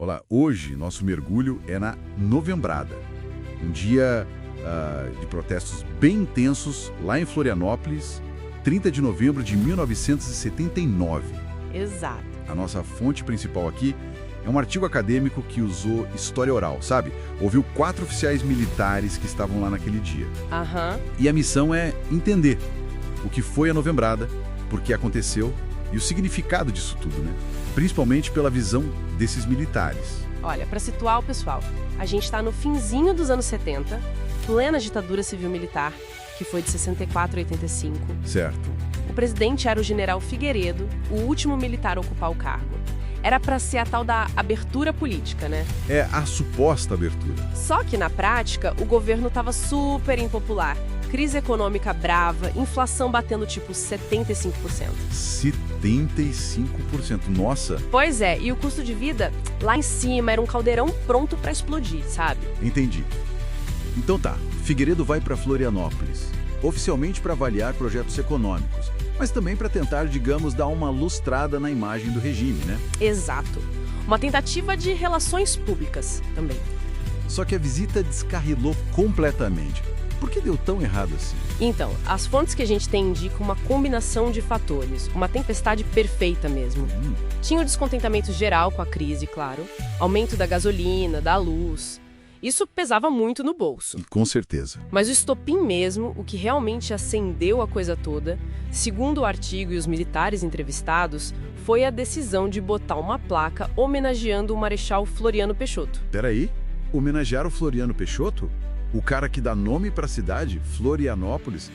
Olá, hoje nosso mergulho é na Novembrada, um dia de protestos bem intensos lá em Florianópolis, 30 de novembro de 1979. Exato. A nossa fonte principal aqui é um artigo acadêmico que usou história oral, sabe? Ouviu 4 oficiais militares que estavam lá naquele dia. Aham. E a missão é entender o que foi a Novembrada, por que aconteceu e o significado disso tudo, né? Principalmente pela visão desses militares. Olha, para situar o pessoal, a gente está no finzinho dos anos 70, plena ditadura civil-militar, que foi de 64 a 85. Certo. O presidente era o general Figueiredo, o último militar a ocupar o cargo. Era para ser a tal da abertura política, né? É a suposta abertura. Só que, na prática, o governo estava super impopular. Crise econômica brava, inflação batendo tipo 75%. 75%. Nossa! Pois é, e o custo de vida lá em cima era um caldeirão pronto para explodir, sabe? Entendi. Então tá, Figueiredo vai para Florianópolis, oficialmente para avaliar projetos econômicos, mas também para tentar, digamos, dar uma lustrada na imagem do regime, né? Exato. Uma tentativa de relações públicas também. Só que a visita descarrilou completamente. Por que deu tão errado assim? Então, as fontes que a gente tem indicam uma combinação de fatores, uma tempestade perfeita mesmo. Tinha o descontentamento geral com a crise, claro, aumento da gasolina, da luz. Isso pesava muito no bolso. Com certeza. Mas o estopim mesmo, o que realmente acendeu a coisa toda, segundo o artigo e os militares entrevistados, foi a decisão de botar uma placa homenageando o Marechal Floriano Peixoto. Peraí, homenagear o Floriano Peixoto? O cara que dá nome para a cidade, Florianópolis?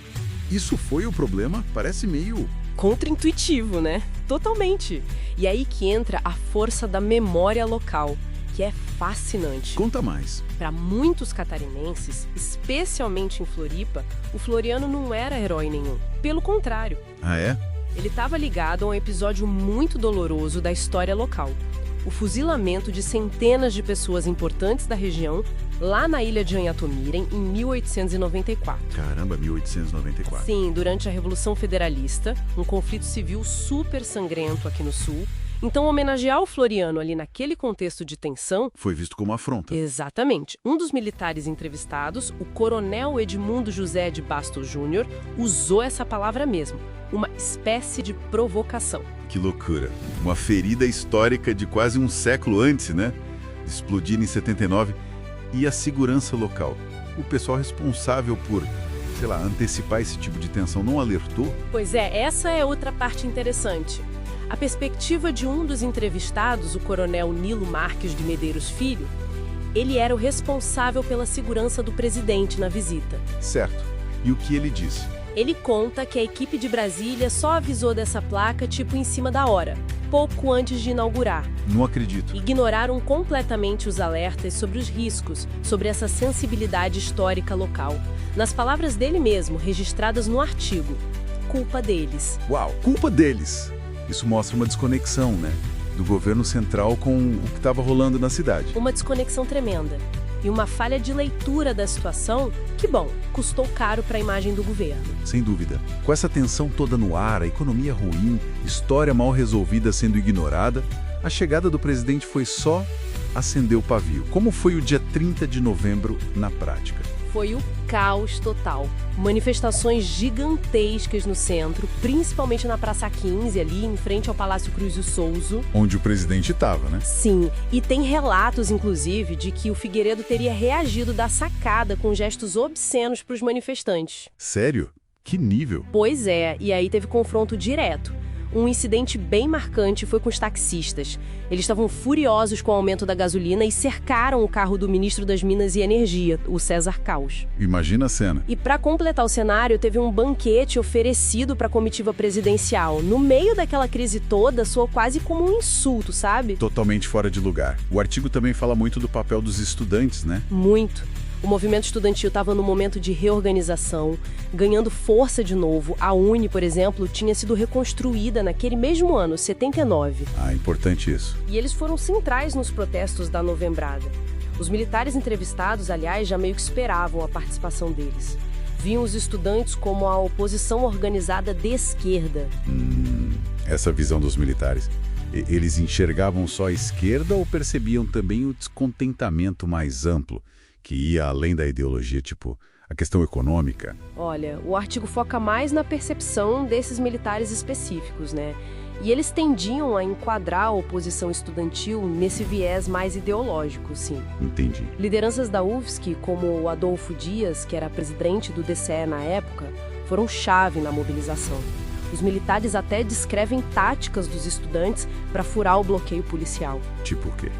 Isso foi o problema? Parece meio... Contra-intuitivo, né? Totalmente. E aí que entra a força da memória local, que é fascinante. Conta mais. Para muitos catarinenses, especialmente em Floripa, o Floriano não era herói nenhum. Pelo contrário. Ah, é? Ele estava ligado a um episódio muito doloroso da história local. O fuzilamento de centenas de pessoas importantes da região, lá na ilha de Anhatomiren, em 1894. Caramba, 1894. Sim, durante a Revolução Federalista, um conflito civil super sangrento aqui no Sul. Então, homenagear o Floriano ali naquele contexto de tensão... Foi visto como afronta. Exatamente. Um dos militares entrevistados, o coronel Edmundo José de Bastos Júnior, usou essa palavra mesmo, uma espécie de provocação. Que loucura. Uma ferida histórica de quase um século antes, né? Explodir em 79. E a segurança local. O pessoal responsável por, sei lá, antecipar esse tipo de tensão não alertou? Pois é, essa é outra parte interessante. A perspectiva de um dos entrevistados, o coronel Nilo Marques de Medeiros Filho, ele era o responsável pela segurança do presidente na visita. Certo. E o que ele disse? Ele conta que a equipe de Brasília só avisou dessa placa tipo em cima da hora, pouco antes de inaugurar. Não acredito. Ignoraram completamente os alertas sobre os riscos, sobre essa sensibilidade histórica local. Nas palavras dele mesmo, registradas no artigo. Culpa deles. Uau, culpa deles! Isso mostra uma desconexão, né? Do governo central com o que estava rolando na cidade. Uma desconexão tremenda. E uma falha de leitura da situação que, bom, custou caro para a imagem do governo. Sem dúvida. Com essa tensão toda no ar, a economia ruim, história mal resolvida sendo ignorada, a chegada do presidente foi só acender o pavio. Como foi o dia 30 de novembro na prática? Foi o caos total. Manifestações gigantescas no centro, principalmente na Praça 15, ali em frente ao Palácio Cruz e Souza. Onde o presidente estava, né? Sim, e tem relatos, inclusive, de que o Figueiredo teria reagido da sacada com gestos obscenos para os manifestantes. Sério? Que nível? Pois é, e aí teve confronto direto. Um incidente bem marcante foi com os taxistas. Eles estavam furiosos com o aumento da gasolina e cercaram o carro do ministro das Minas e Energia, o César Caos. Imagina a cena. E para completar o cenário, teve um banquete oferecido para a comitiva presidencial. No meio daquela crise toda, soou quase como um insulto, sabe? Totalmente fora de lugar. O artigo também fala muito do papel dos estudantes, né? Muito. O movimento estudantil estava num momento de reorganização, ganhando força de novo. A UNE, por exemplo, tinha sido reconstruída naquele mesmo ano, 79. Ah, importante isso. E eles foram centrais nos protestos da Novembrada. Os militares entrevistados, aliás, já meio que esperavam a participação deles. Viam os estudantes como a oposição organizada de esquerda. Essa visão dos militares. Eles enxergavam só a esquerda ou percebiam também o descontentamento mais amplo, que ia além da ideologia, tipo a questão econômica? Olha, o artigo foca mais na percepção desses militares específicos, né? E eles tendiam a enquadrar a oposição estudantil nesse viés mais ideológico, sim. Entendi. Lideranças da UFSC, como o Adolfo Dias, que era presidente do DCE na época, foram chave na mobilização. Os militares até descrevem táticas dos estudantes para furar o bloqueio policial. Tipo o quê?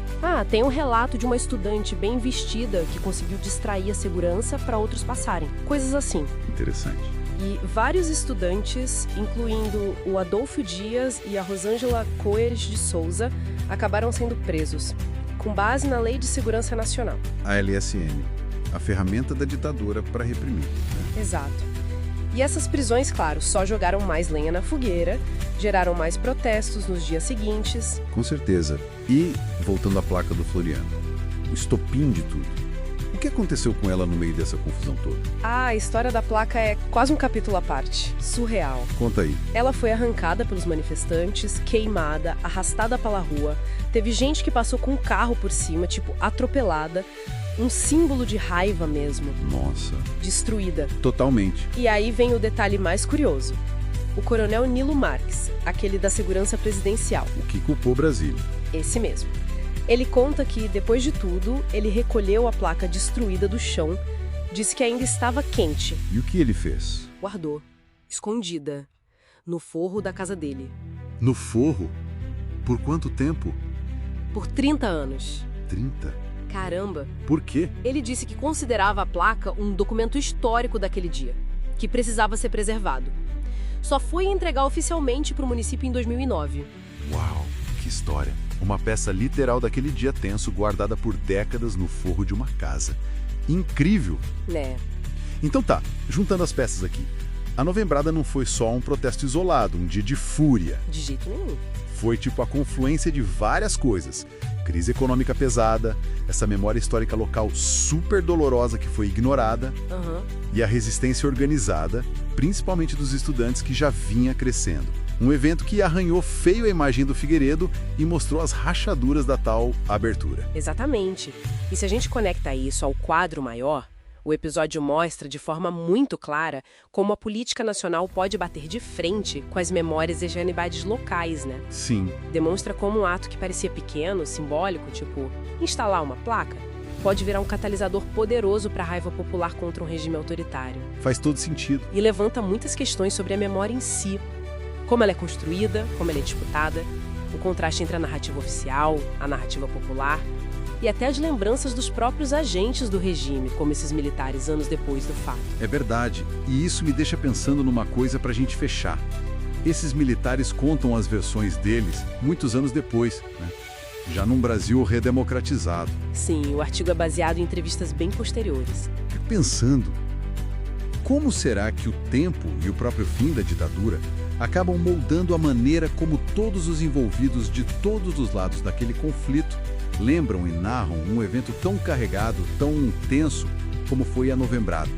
Tem um relato de uma estudante bem vestida que conseguiu distrair a segurança para outros passarem. Coisas assim. Interessante. E vários estudantes, incluindo o Adolfo Dias e a Rosângela Coeres de Souza, acabaram sendo presos, com base na Lei de Segurança Nacional. A LSN, a ferramenta da ditadura para reprimir, né? Exato. E essas prisões, claro, só jogaram mais lenha na fogueira, geraram mais protestos nos dias seguintes. Com certeza. E, voltando à placa do Floriano, o estopim de tudo. O que aconteceu com ela no meio dessa confusão toda? A história da placa é quase um capítulo à parte. Surreal. Conta aí. Ela foi arrancada pelos manifestantes, queimada, arrastada pela rua. Teve gente que passou com um carro por cima, tipo, atropelada. Um símbolo de raiva mesmo. Nossa. Destruída. Totalmente. E aí vem o detalhe mais curioso. O coronel Nilo Marques, aquele da segurança presidencial. O que culpou Brasília. Esse mesmo. Ele conta que, depois de tudo, ele recolheu a placa destruída do chão, disse que ainda estava quente. E o que ele fez? Guardou, escondida, no forro da casa dele. No forro? Por quanto tempo? Por 30 anos. 30? Caramba! Por quê? Ele disse que considerava a placa um documento histórico daquele dia, que precisava ser preservado. Só foi entregar oficialmente para o município em 2009. Uau, que história! Uma peça literal daquele dia tenso guardada por décadas no forro de uma casa. Incrível! Né? Então tá, juntando as peças aqui. A Novembrada não foi só um protesto isolado, um dia de fúria. De jeito nenhum. Foi tipo a confluência de várias coisas. Crise econômica pesada, essa memória histórica local super dolorosa que foi ignorada, e a resistência organizada, principalmente dos estudantes que já vinha crescendo. Um evento que arranhou feio a imagem do Figueiredo e mostrou as rachaduras da tal abertura. Exatamente. E se a gente conecta isso ao quadro maior, o episódio mostra de forma muito clara como a política nacional pode bater de frente com as memórias e genuinidades locais, né? Sim. Demonstra como um ato que parecia pequeno, simbólico, tipo instalar uma placa, pode virar um catalisador poderoso para a raiva popular contra um regime autoritário. Faz todo sentido. E levanta muitas questões sobre a memória em si. Como ela é construída, como ela é disputada, o contraste entre a narrativa oficial, a narrativa popular, e até as lembranças dos próprios agentes do regime, como esses militares anos depois do fato. É verdade. E isso me deixa pensando numa coisa pra gente fechar. Esses militares contam as versões deles muitos anos depois, né? Já num Brasil redemocratizado. Sim, o artigo é baseado em entrevistas bem posteriores. Fico pensando, como será que o tempo e o próprio fim da ditadura acabam moldando a maneira como todos os envolvidos de todos os lados daquele conflito lembram e narram um evento tão carregado, tão intenso, como foi a Novembrada?